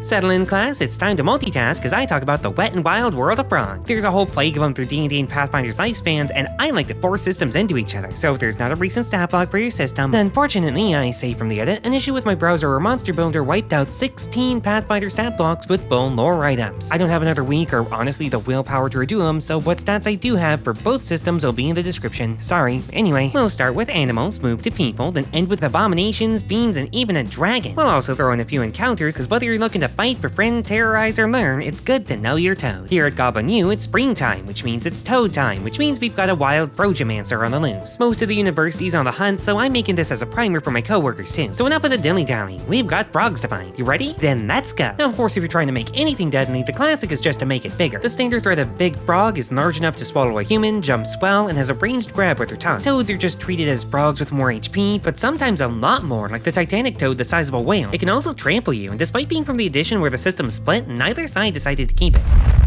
Settle in, class, it's time to multitask as I talk about the wet and wild world of frogs. There's a whole plague of them through D&D and Pathfinder's lifespans, and I like to force systems into each other, so if there's not a recent stat block for your system, then fortunately, I say from the edit, an issue with my browser or monster builder wiped out 16 Pathfinder stat blocks with full lore write-ups. I don't have another week or honestly the willpower to redo them, so what stats I do have for both systems will be in the description. Sorry. Anyway, we'll start with animals, move to people, then end with abominations, beings, and even a dragon. We'll also throw in a few encounters, because whether you're looking to fight, befriend, terrorize, or learn, it's good to know your toad. Here at Goblin U, it's springtime, which means it's toad time, which means we've got a wild Frogemancer on the loose. Most of the university's on the hunt, so I'm making this as a primer for my coworkers too. So enough of the dilly-dally, we've got frogs to find. You ready? Then let's go. Now of course, if you're trying to make anything deadly, the classic is just to make it bigger. The standard threat of big frog is large enough to swallow a human, jumps well, and has a ranged grab with her tongue. Toads are just treated as frogs with more HP, but sometimes a lot more, like the Titanic Toad the size of a whale. It can also trample you, and despite being from the edition where the system split, neither side decided to keep it.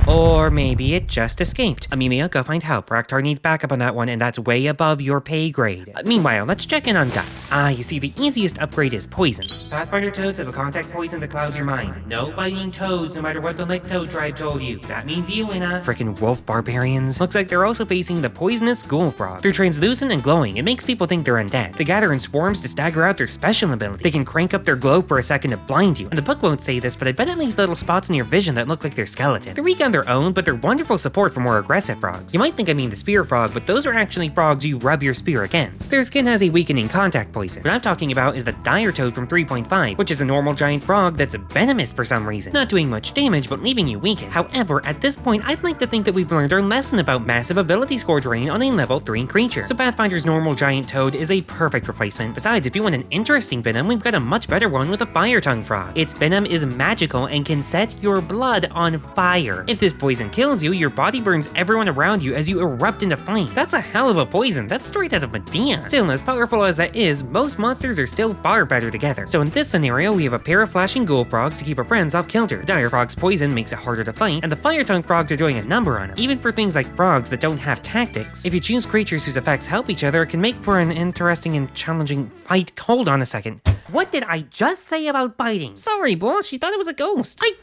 Or maybe it just escaped. Amelia, go find help. Raktar needs backup on that one, and that's way above your pay grade. Meanwhile, let's check in on Duck. You see, the easiest upgrade is poison. Pathfinder toads have a contact poison that clouds your mind. No biting toads, no matter what the Lick Toad tribe told you. That means you in a frickin' wolf barbarians. Looks like they're also facing the poisonous Ghoul Frog. They're translucent and glowing. It makes people think they're undead. They gather in swarms to stagger out their special ability. They can crank up their glow for a second to blind you. And the book won't say this, but I bet it leaves little spots in your vision that look like they're skeleton. They're weak on their own, but they're wonderful support for more aggressive frogs. You might think I mean the spear frog, but those are actually frogs you rub your spear against. Their skin has a weakening contact poison. What I'm talking about is the dire toad from 3.5, which is a normal giant frog that's venomous for some reason. Not doing much damage, but leaving you weakened. However, at this point, I'd like to think that we've learned our lesson about massive ability score drain on a level 3 creature. So Pathfinder's normal giant toad is a perfect replacement. Besides, if you want an interesting venom, we've got a much better one with a Firetongue Frog. Its venom is magical and can set your blood on fire. If this poison kills you, your body burns everyone around you as you erupt into flame. That's a hell of a poison. That's straight out of Medea. Still, as powerful as that is, most monsters are still far better together. So in this scenario, we have a pair of flashing Ghoul Frogs to keep our friends off kilter. The Dire Frog's poison makes it harder to fight, and the Firetongue Frogs are doing a number on them. Even for things like frogs that don't have tactics, if you choose creatures whose effects help each other, it can make for an interesting and challenging fight. Hold on a second. What did I just say about biting? Sorry, boss, she thought it was a ghost. I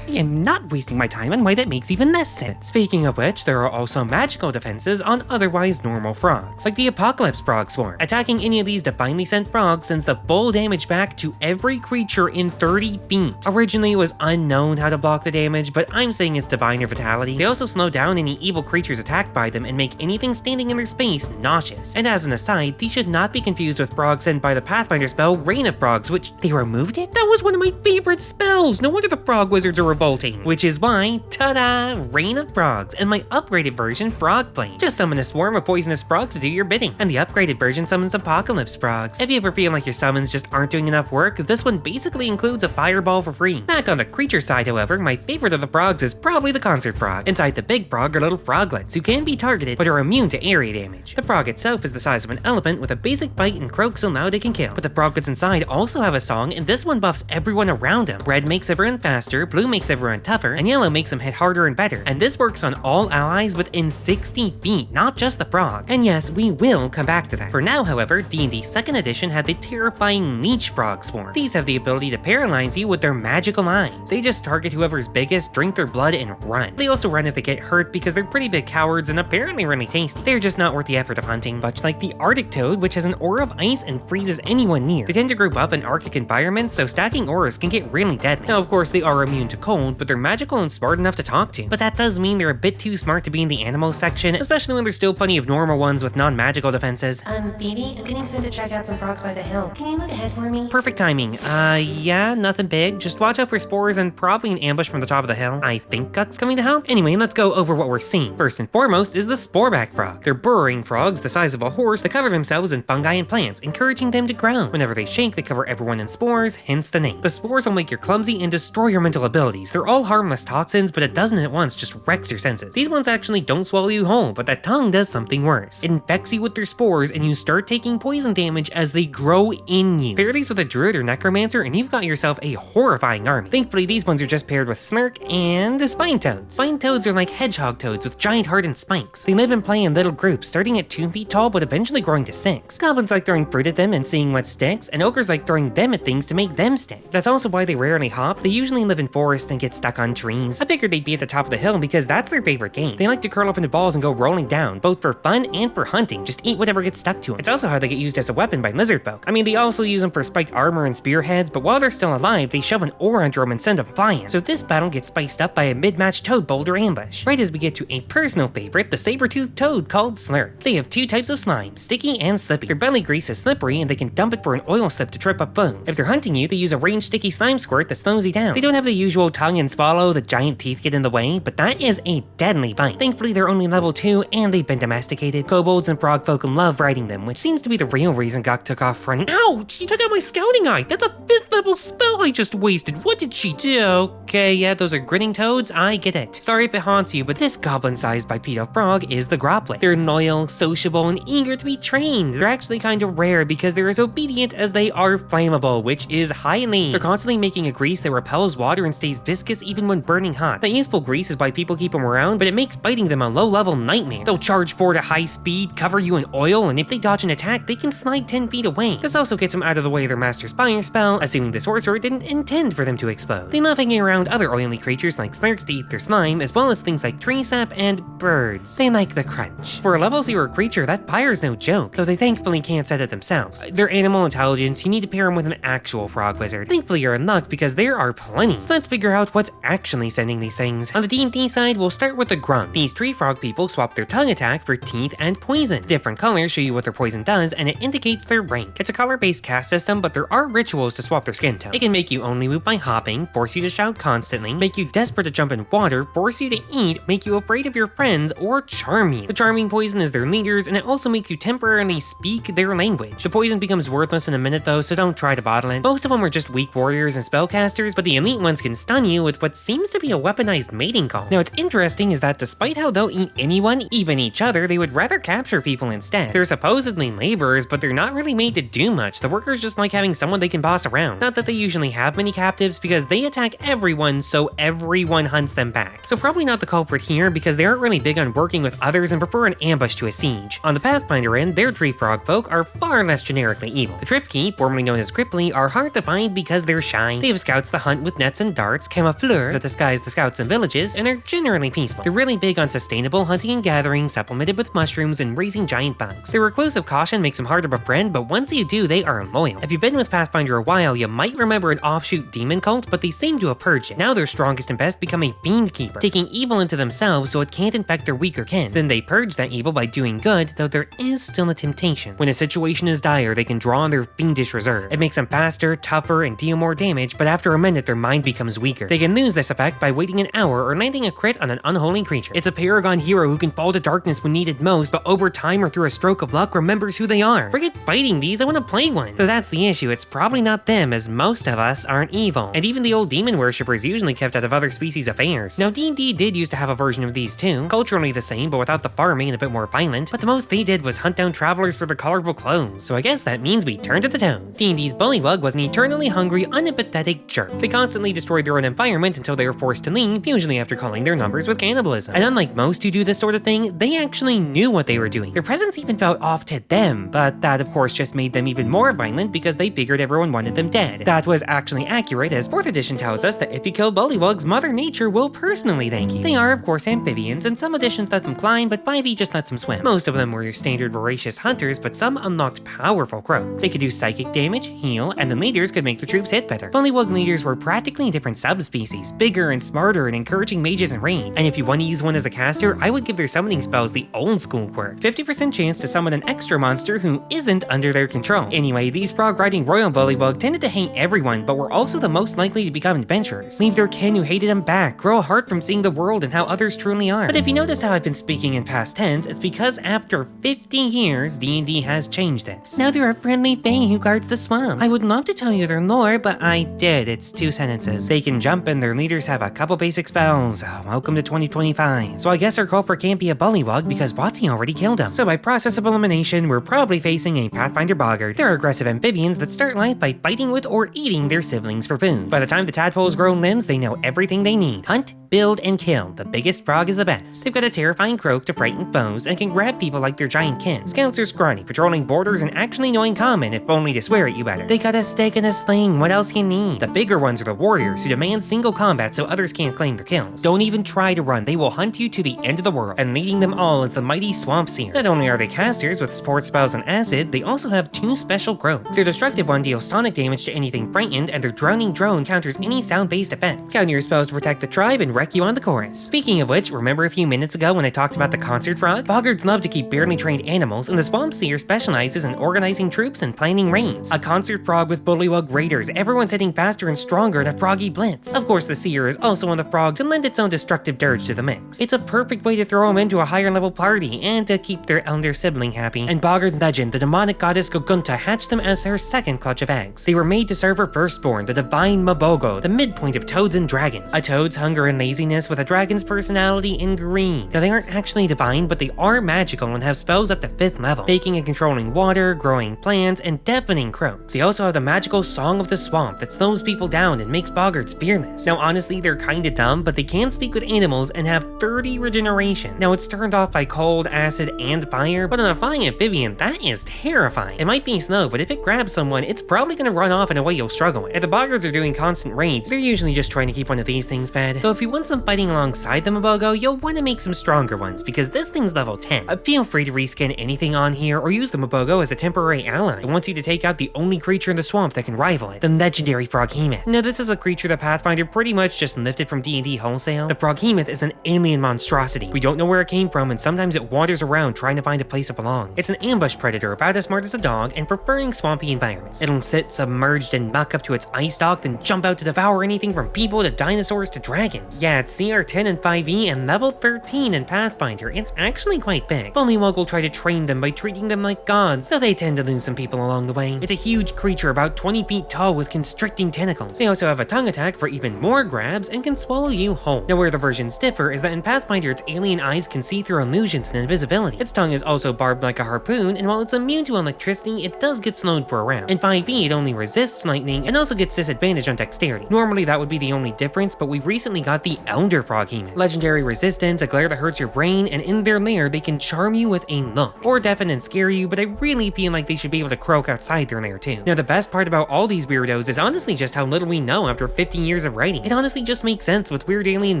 am not wasting my time on why that makes even less sense. Speaking of which, there are also magical defenses on otherwise normal frogs, like the Apocalypse Frog Swarm. Attacking any of these divinely sent frogs sends the full damage back to every creature in 30 feet. Originally, it was unknown how to block the damage, but I'm saying it's divine or fatality. They also slow down any evil creatures attacked by them and make anything standing in their space nauseous. And as an aside, these should not be confused with frogs sent by the Pathfinder spell Rain of Frogs, which they removed it? That was one of my favorite spells. No wonder the frog wizards are revolting. Which is why, ta-da, Rain of Frogs, and my upgraded version, Frog Flame. Just summon a swarm of poisonous frogs to do your bidding. And the upgraded version summons Apocalypse Frogs. If you ever feel like your summons just aren't doing enough work, this one basically includes a fireball for free. Back on the creature side, however, my favorite of the frogs is probably the Concert Frog. Inside the big frog are little froglets who can be targeted but are immune to area damage. The frog itself is the size of an elephant with a basic bite and croak so loud it can kill. But the froglets inside also have a song, and this one buffs everyone around them. Red makes everyone faster, blue makes everyone tougher, and yellow makes them hit harder and better. And this works on all allies within 60 feet, not just the frog. And yes, we will come back to that. For now, however, D&D 2nd edition had the terrifying Leech Frog Swarm. These have the ability to paralyze you with their magical eyes. They just target whoever's biggest, drink their blood, and run. They also run if they get hurt because they're pretty big cowards and apparently really tasty. They're just not worth the effort of hunting, much like the Arctic Toad, which has an aura of ice and freezes anyone near. They tend to group up in Arctic environments, so stacking auras can get really deadly. Now, of course, they are immune to cold, but they're magical and smart enough to talk to. But that does mean they're a bit too smart to be in the animal section, especially when there's still plenty of normal ones with non-magical defenses. Phoebe, I'm getting sent to check out some frogs by the hill. Can you look ahead for me? Perfect timing. Yeah, nothing big. Just watch out for spores and probably an ambush from the top of the hill. I think Guck's coming to help. Anyway, let's go over what we're seeing. First and foremost is the Sporeback Frog. They're burrowing frogs the size of a horse that cover themselves in fungi and plants, encouraging them to grow. Whenever they shake, they cover everyone in spores, hence the name. The spores will make you clumsy and destroy your mental abilities. They're all harmless toxins, but a dozen at once just wrecks your senses. These ones actually don't swallow you whole, but that tongue does something worse. It infects you with their spores and you start taking poison damage as they grow in you. Pair these with a druid or necromancer and you've got yourself a horrifying army. Thankfully, these ones are just paired with Slurk and spine toads. Spine toads are like hedgehog toads with giant hardened spikes. They live and play in little groups, starting at 2 feet tall but eventually growing to 6. Goblins like throwing fruit at them and seeing what sticks, and ogres like like throwing them at things to make them stick. That's also why they rarely hop. They usually live in forests and get stuck on trees. I figured they'd be at the top of the hill because that's their favorite game. They like to curl up into balls and go rolling down, both for fun and for hunting. Just eat whatever gets stuck to them. It's also how they get used as a weapon by lizard folk. I mean, they also use them for spiked armor and spearheads, but while they're still alive, they shove an ore under them and send them flying. So this battle gets spiced up by a mid-match toad boulder ambush. Right as we get to a personal favorite, the saber-toothed toad called Slurk. They have two types of slime, sticky and slippy. Their belly grease is slippery and they can dump it for an oil slip to trip up foes. If they're hunting you, they use a ranged sticky slime squirt that slows you down. They don't have the usual tongue and swallow, the giant teeth get in the way, but that is a deadly bite. Thankfully they're only level 2 and they've been domesticated. Kobolds and frog folk love riding them, which seems to be the real reason Gok took off running. Ow! She took out my scouting eye! That's a 5th level spell I just wasted! What did she do? Okay, yeah, those are grinning toads, I get it. Sorry if it haunts you, but this goblin-sized bipedal frog is the Groplit. They're loyal, sociable, and eager to be trained. They're actually kind of rare because they're as obedient as they are flammable, which is highly. They're constantly making a grease that repels water and stays viscous even when burning hot. That useful grease is why people keep them around, but it makes biting them a low-level nightmare. They'll charge forward at high speed, cover you in oil, and if they dodge an attack, they can slide 10 feet away. This also gets them out of the way of their master's fire spell, assuming the sorcerer didn't intend for them to explode. They love hanging around other oily creatures like slurks to eat their slime, as well as things like tree sap and birds. They like the crunch. For a level 0 creature, that fire's no joke, though they thankfully can't set it themselves. Their animal intelligence, you need to pair them with an actual frog wizard. Thankfully you're in luck because there are plenty. So let's figure out what's actually sending these things. On the D&D side, we'll start with the Grung. These tree frog people swap their tongue attack for teeth and poison. Different colors show you what their poison does, and it indicates their rank. It's a color-based cast system, but there are rituals to swap their skin tone. It can make you only move by hopping, force you to shout constantly, make you desperate to jump in water, force you to eat, make you afraid of your friends, or charm you. The charming poison is their leaders, and it also makes you temporarily speak their language. The poison becomes worthless in a minute though, so don't try to bottle it. Most of them are just weak warriors and spellcasters, but the elite ones can stun you with what seems to be a weaponized mating call. Now what's interesting is that despite how they'll eat anyone, even each other, they would rather capture people instead. They're supposedly laborers, but they're not really made to do much. The workers just like having someone they can boss around. Not that they usually have many captives, because they attack everyone, so everyone hunts them back. So probably not the culprit here, because they aren't really big on working with others and prefer an ambush to a siege. On the Pathfinder end, their tree frog folk are far less generically evil. The Tripkee, formerly known as Groplit, are hard to find because they're shy. They have scouts that hunt with nets and darts, camoufleur that disguise the scouts in villages, and are generally peaceful. They're really big on sustainable hunting and gathering, supplemented with mushrooms and raising giant bugs. Their reclusive caution makes them hard to befriend, but once you do, they are loyal. If you've been with Pathfinder a while, you might remember an offshoot demon cult, but they seem to have purged it. Now their strongest and best become a fiend keeper, taking evil into themselves so it can't infect their weaker kin. Then they purge that evil by doing good, though there is still a temptation. When a situation is dire, they can draw on their fiendish reserve. It makes them faster, tougher, and deal more damage, but after a minute their mind becomes weaker. They can lose this effect by waiting an hour or landing a crit on an unholy creature. It's a paragon hero who can fall to darkness when needed most, but over time or through a stroke of luck remembers who they are. Forget fighting these, I want to play one. Though that's the issue, it's probably not them, as most of us aren't evil. And even the old demon worshippers usually kept out of other species' affairs. Now D&D did used to have a version of these too, culturally the same but without the farming and a bit more violent, but the most they did was hunt down travelers for their colorful clothes, so I guess that means we turn to the toads. D&D's Bullywug was an eternally hungry, unempathetic jerk. They constantly destroyed their own environment until they were forced to leave, usually after calling their numbers with cannibalism. And unlike most who do this sort of thing, they actually knew what they were doing. Their presence even felt off to them, but that of course just made them even more violent because they figured everyone wanted them dead. That was actually accurate, as 4th edition tells us that if you kill Bullywugs, Mother Nature will personally thank you. They are of course amphibians, and some editions let them climb, but 5e just lets them swim. Most of them were your standard voracious hunters, but some unlocked powerful croaks. They could do psychic damage, heal, and the leaders could make the troops hit better. Bullywug leaders were practically different subspecies, bigger and smarter and encouraging mages and raids. And if you want to use one as a caster, I would give their summoning spells the old school quirk. 50% chance to summon an extra monster who isn't under their control. Anyway, these frog-riding royal Bullywug tended to hate everyone, but were also the most likely to become adventurers. Leave their kin who hated them back, grow a heart from seeing the world and how others truly are. But if you noticed how I've been speaking in past tense, it's because after 50 years, D&D has changed this. Now they're a friendly fae who guards the swamp. I would love to tell you their lore, but I did. It's 2 sentences. They can jump and their leaders have a couple basic spells. Welcome to 2025. So I guess our culprit can't be a Bullywug because Watsy already killed him. So by process of elimination, we're probably facing a Pathfinder Boggard. They're aggressive amphibians that start life by biting with or eating their siblings for food. By the time the tadpoles grow limbs, they know everything they need. Hunt, build and kill. The biggest frog is the best. They've got a terrifying croak to frighten foes and can grab people like their giant kin. Scouts are scrawny, patrolling borders and actually knowing common if only to swear at you better. They got a stick and a sling, what else you need? The bigger ones are the warriors who demand single combat so others can't claim their kills. Don't even try to run, they will hunt you to the end of the world, and leading them all is the mighty Swamp Seer. Not only are they casters with sport spells and acid, they also have 2 special growths. Their destructive one deals sonic damage to anything frightened, and their drowning drone counters any sound-based effects. Count your spells to protect the tribe and wreck you on the chorus. Speaking of which, remember a few minutes ago when I talked about the concert frog? Boggards love to keep barely trained animals, and the Swamp Seer specializes in organizing troops and planning raids. A concert frog with Bullywug raiders, everyone's hitting faster and stronger in a froggy blitz. Of course, the Seer is also on the frog to lend its own destructive dirge to the mix. It's a perfect way to throw them into a higher level party and to keep their elder sibling happy. And Boggard legend, the demonic goddess Gogunta hatched them as her second clutch of eggs. They were made to serve her firstborn, the divine Mobogo, the midpoint of toads and dragons. A toad's hunger and laziness with a dragon's personality in green. Now they aren't actually divine, but they are magical and have spells up to 5th level, baking and controlling water, growing plants, and deafening croaks. They also have the magical Song of the Swamp that slows people down and makes boggards fearless. Now honestly, they're kinda dumb, but they can speak with animals and have 30 regeneration. Now it's turned off by cold, acid, and fire, but on a flying amphibian, that is terrifying. It might be slow, but if it grabs someone, it's probably gonna run off in a way you'll struggle with. If the boggards are doing constant raids, they're usually just trying to keep one of these things fed. Though if you want some fighting alongside the Mobogo, you'll want to make some stronger ones, because this thing's level 10. Feel free to reskin anything on here, or use the Mobogo as a temporary ally. It wants you to take out the only creature in the swamp that can rival it, the legendary Froghemoth. Now this is a creature that Pathfinder pretty much just lifted from D&D wholesale. The Froghemoth is an alien monstrosity. We don't know where it came from, and sometimes it wanders around trying to find a place it belongs. It's an ambush predator about as smart as a dog and preferring swampy environments. It'll sit submerged and muck up to its ice dock, then jump out to devour anything from people to dinosaurs to dragons. Yeah, it's CR 10 and 5e and level 13 in Pathfinder. It's actually quite big. Bullywug will try to train them by treating them like gods, though they tend to lose some people along the way. It's a huge creature about 20 feet tall with constricting tentacles. They also have a tongue attack for even more grabs and can swallow you whole. Now where the versions differ is that in Pathfinder its alien eyes can see through illusions and invisibility. Its tongue is also barbed like a harpoon, and while it's immune to electricity, it does get slowed for a round. In 5e it only resists lightning and also gets disadvantage on dexterity. Normally that would be the only difference, but we recently got the Elder Froghemoth. Legendary resistance, a glare that hurts your brain, and in their lair they can charm you with a look, or deafen and scare you, but I really feel like they should be able to croak outside their lair too. Now the best part about all these weirdos is honestly just how little we know after 15 years of writing. It honestly just makes sense with weird alien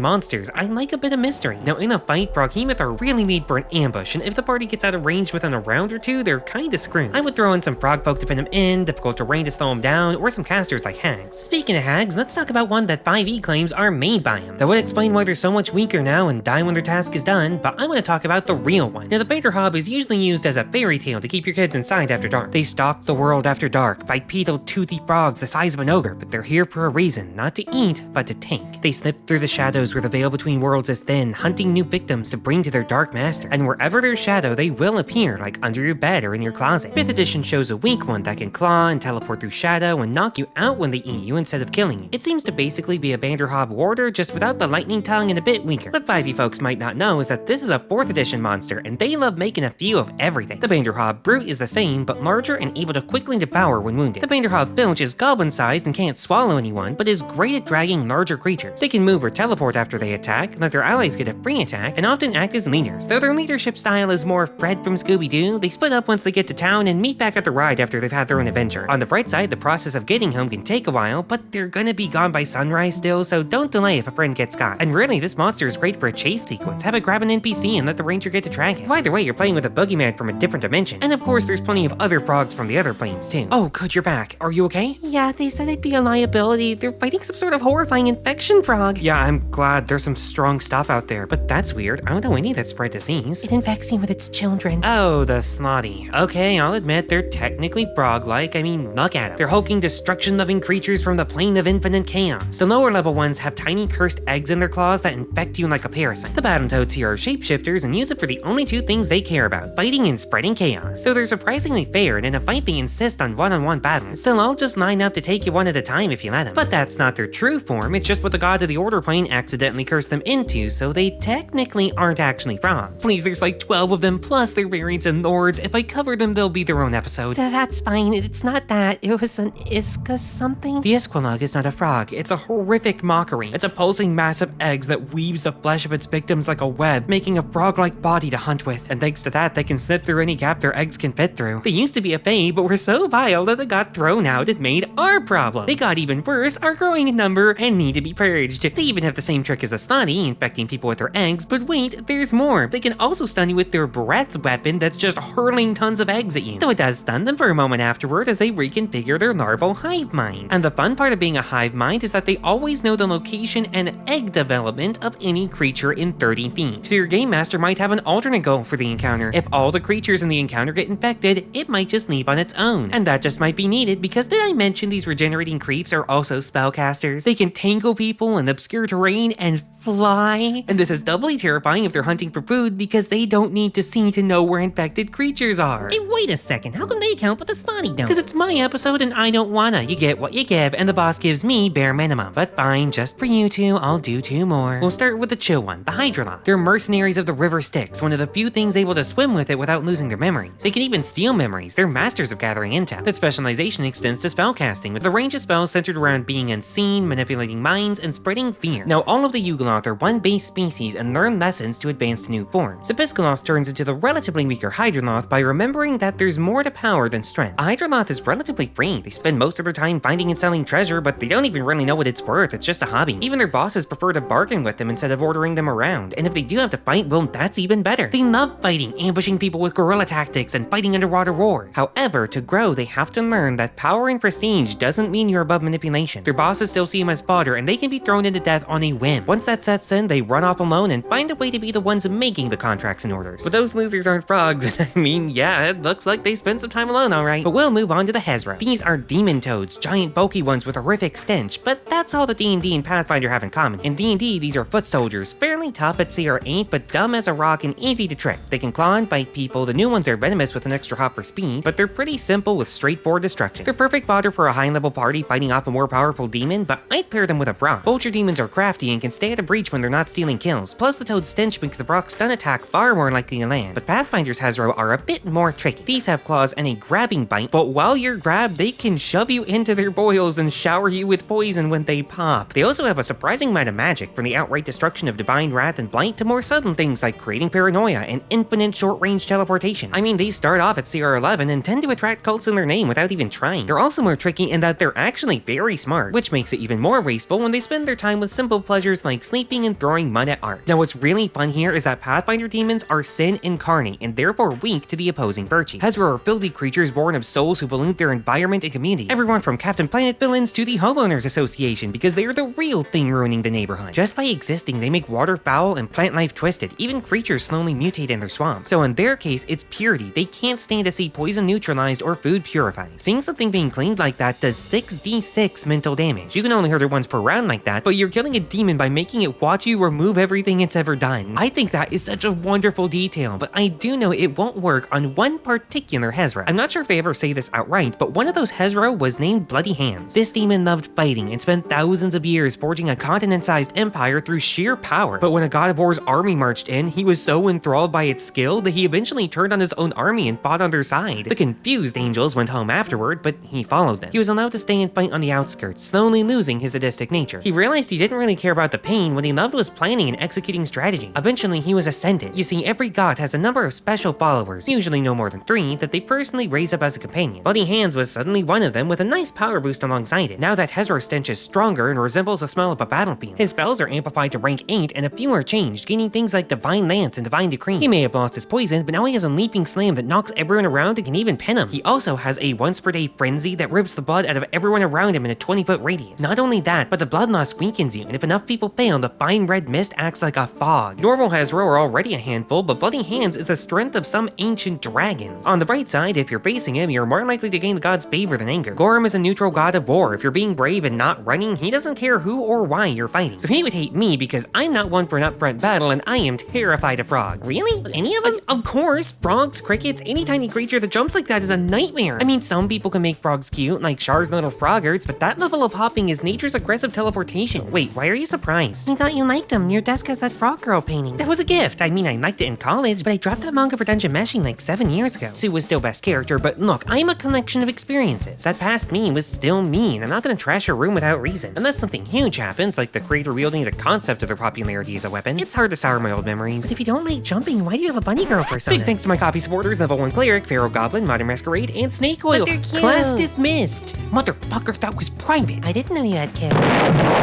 monsters. I like a bit of mystery. Now in a fight, Froghemoth are really made for an ambush, and if the party gets out of range within a round or two, they're kinda screwed. I would throw in some frog poke to pin them in, difficult terrain to slow them down, or some casters like hags. Speaking of hags, let's talk about one that 5e claims are made by him. That would explain why they're so much weaker now and die when their task is done, but I want to talk about the real one. Now the Banderhobb is usually used as a fairy tale to keep your kids inside after dark. They stalk the world after dark, bipedal toothy frogs the size of an ogre, but they're here for a reason, not to eat, but to take. They slip through the shadows where the veil between worlds is thin, hunting new victims to bring to their dark master. And wherever there's shadow, they will appear, like under your bed or in your closet. 5th edition shows a weak one that can claw and teleport through shadow and knock you out when they eat you instead of killing you. It seems to basically be a Banderhobb warder, just without the lightning tongue and a bit weaker. What 5e folks might not know is that this is a 4th edition monster, and they love making a few of everything. The Banderhobb brute is the same, but larger and able to quickly devour when wounded. The Banderhobb filch is goblin-sized and can't swallow anyone, but is great at dragging larger creatures. They can move or teleport after they attack, let their allies get a free attack, and often act as leaders. Though their leadership style is more Fred from Scooby-Doo, they split up once they get to town and meet back at the ride after they've had their own adventure. On the bright side, the process of getting home can take a while, but they're gonna be gone by sunrise still, so don't delay if a friend gets caught. And really, this monster is great for a chase sequence. Have it grab an NPC and let the ranger get to track it. Either way, you're playing with a boogeyman from a different dimension. And of course, there's plenty of other frogs from the other planes too. Oh, good, you're back. Are you okay? Yeah, they said it'd be a liability. They're fighting some sort of horrifying infection frog. Yeah, I'm glad there's some strong stuff out there, but that's weird. I don't know any that spread disease. It infects him with its children. Oh, the Slaadi. Okay, I'll admit they're technically frog-like. I mean, look at them. They're hulking destruction-loving creatures from the plane of infinite chaos. The lower level ones have tiny cursed eggs in their claws that infect you like a parasite. The bottom toads here are shapeshifters and use it for the only 2 things they care about, fighting and spreading chaos. So they're surprisingly fair, and in a fight they insist on one-on-one battles. They'll all just line up to take you one at a time if you let them. But that's not their true form, it's just what the god of the order plane accidentally cursed them into, so they technically aren't actually frogs. Please, there's like 12 of them, plus their variants and lords. If I cover them, they'll be their own episode. That's fine. It's not that. It was an Isqulug something. The Isqulug is not a frog, it's a horrific mockery. It's a pulsing massive eggs that weaves the flesh of its victims like a web, making a frog-like body to hunt with. And thanks to that, they can slip through any gap their eggs can fit through. They used to be a fae, but were so vile that they got thrown out and made our problem. They got even worse, are growing in number, and need to be purged. They even have the same trick as the Slaadi, infecting people with their eggs, but wait, there's more. They can also stun you with their breath weapon that's just hurling tons of eggs at you. Though it does stun them for a moment afterward as they reconfigure their larval hive mind. And the fun part of being a hive mind is that they always know the location and egg development of any creature in 30 feet. So your game master might have an alternate goal for the encounter. If all the creatures in the encounter get infected, it might just leave on its own. And that just might be needed because did I mention these regenerating creeps are also spellcasters? They can tangle people in obscure terrain and fly. And this is doubly terrifying if they're hunting for food because they don't need to see to know where infected creatures are. Hey, wait a second, how come they count but the Slaadi don't? Because it's my episode and I don't wanna. You get what you give and the boss gives me bare minimum. But fine, just for you two, I'll do 2 more. We'll start with the chill one, the Hydroloth. They're mercenaries of the river Styx, one of the few things able to swim with it without losing their memories. They can even steal memories. They're masters of gathering intel. That specialization extends to spellcasting, with the range of spells centered around being unseen, manipulating minds, and spreading fear. Now all of the Isqulug are one base species and learn lessons to advance to new forms. The Isqulug turns into the relatively weaker Hydroloth by remembering that there's more to power than strength. A Hydroloth is relatively free. They spend most of their time finding and selling treasure, but they don't even really know what it's worth. It's just a hobby. Even their bosses prefer to bargain with them instead of ordering them around. And if they do have to fight, well, that's even better. They love fighting, ambushing people with guerrilla tactics, and fighting underwater wars. However, to grow, they have to learn that power and prestige doesn't mean you're above manipulation. Their bosses still see them as fodder, and they can be thrown into death on a whim. Once that sets in, they run off alone and find a way to be the ones making the contracts and orders. But those losers aren't frogs. I mean, yeah, it looks like they spent some time alone, alright. But we'll move on to the Hezrou. These are demon toads, giant bulky ones with horrific stench, but that's all the D&D and Pathfinder have in common. In D&D, these are foot soldiers, fairly tough at CR8, but dumb as a rock and easy to trick. They can claw and bite people. The new ones are venomous with an extra hop for speed, but they're pretty simple with straightforward destruction. They're perfect fodder for a high-level party fighting off a more powerful demon, but I'd pair them with a Brock. Vulture demons are crafty and can stay at a breach when they're not stealing kills. Plus, the toad's stench makes the Brock's stun attack far more likely to land. But Pathfinder's Hezrou are a bit more tricky. These have claws and a grabbing bite, but while you're grabbed, they can shove you into their boils and shower you with poison when they pop. They also have a surprising amount of magic, from the outright destruction of Divine Wrath and Blight to more sudden things like creating paranoia and infinite short-range teleportation. I mean, they start off at CR11 and tend to attract cults in their name without even trying. They're also more tricky in that they're actually very smart, which makes it even more wasteful when they spend their time with simple pleasures like sleeping and throwing mud at art. Now what's really fun here is that Pathfinder demons are sin incarnate and therefore weak to the opposing virtue. Hezrou are filthy creatures born of souls who pollute their environment and community. Everyone from Captain Planet villains to the Homeowners Association, because they are the real thing ruining the neighborhood. Just by existing, they make water foul and plant life twisted. Even creatures slowly mutate in their swamps. So in their case, it's purity. They can't stand to see poison neutralized or food purified. Seeing something being cleaned like that does 6d6 mental damage. You can only hurt it once per round like that, but you're killing a demon by making it watch you remove everything it's ever done. I think that is such a wonderful detail, but I do know it won't work on one particular Hezrou. I'm not sure if they ever say this outright, but one of those Hezrou was named Bloody Hands. This demon loved fighting and spent thousands of years forging a continent-sized empire through sheer power. But when a god of war's army marched in, he was so enthralled by its skill that he eventually turned on his own army and fought on their side. The confused angels went home afterward, but he followed them. He was allowed to stay and fight on the outskirts, slowly losing his sadistic nature. He realized he didn't really care about the pain. What he loved was planning and executing strategy. Eventually, he was ascended. You see, every god has a number of special followers, usually no more than 3, that they personally raise up as a companion. Bloody Hands was suddenly one of them with a nice power boost alongside it. Now that Hezrou stench is stronger and resembles the smell of a battlefield. His spells are amplified to rank 8 and a few are changed, gaining things like Divine Lance and Divine Decree. He may have lost his poison, but now he has a leaping slam that knocks everyone around and can even pin him. He also has a once per day frenzy that rips the blood out of everyone around him in a 20-foot radius. Not only that, but the blood loss weakens you, and if enough people fail, the fine red mist acts like a fog. Normal Hezrou are already a handful, but Bloody Hands is the strength of some ancient dragons. On the bright side, if you're facing him, you're more likely to gain the god's favor than anger. Gorm is a neutral god of war. If you're being brave and not running, he doesn't care who or why you're fighting. So he would hate me because I'm not one for an upfront battle and I am terrified of frogs. Really? Any of them? Of course, frogs, crickets, any tiny creature that jumps like that is a nightmare. I mean, some people can make frogs cute, like Char's little froggarts, but that level of hopping is nature's aggressive teleportation. Wait, why are you surprised? I thought you liked them. Your desk has that frog girl painting. That was a gift. I mean, I liked it in college, but I dropped that manga for dungeon meshing like 7 years ago. Sue was still best character, but look, I'm a collection of experiences. That past me was still me, and I'm not gonna trash your room without reason. Unless something huge happens, like the creator wielding the concept of their popularity as a weapon, it's hard to sour my old memories. If you don't like jumping, why do you have a bunny girl for something? Big thanks to my copy supporters, Level 1 Cleric, Pharaoh Goblin, Modern Masquerade, and Snake Oil. But they're cute. Class dismissed. Motherfucker, that was private. I didn't know you had kids.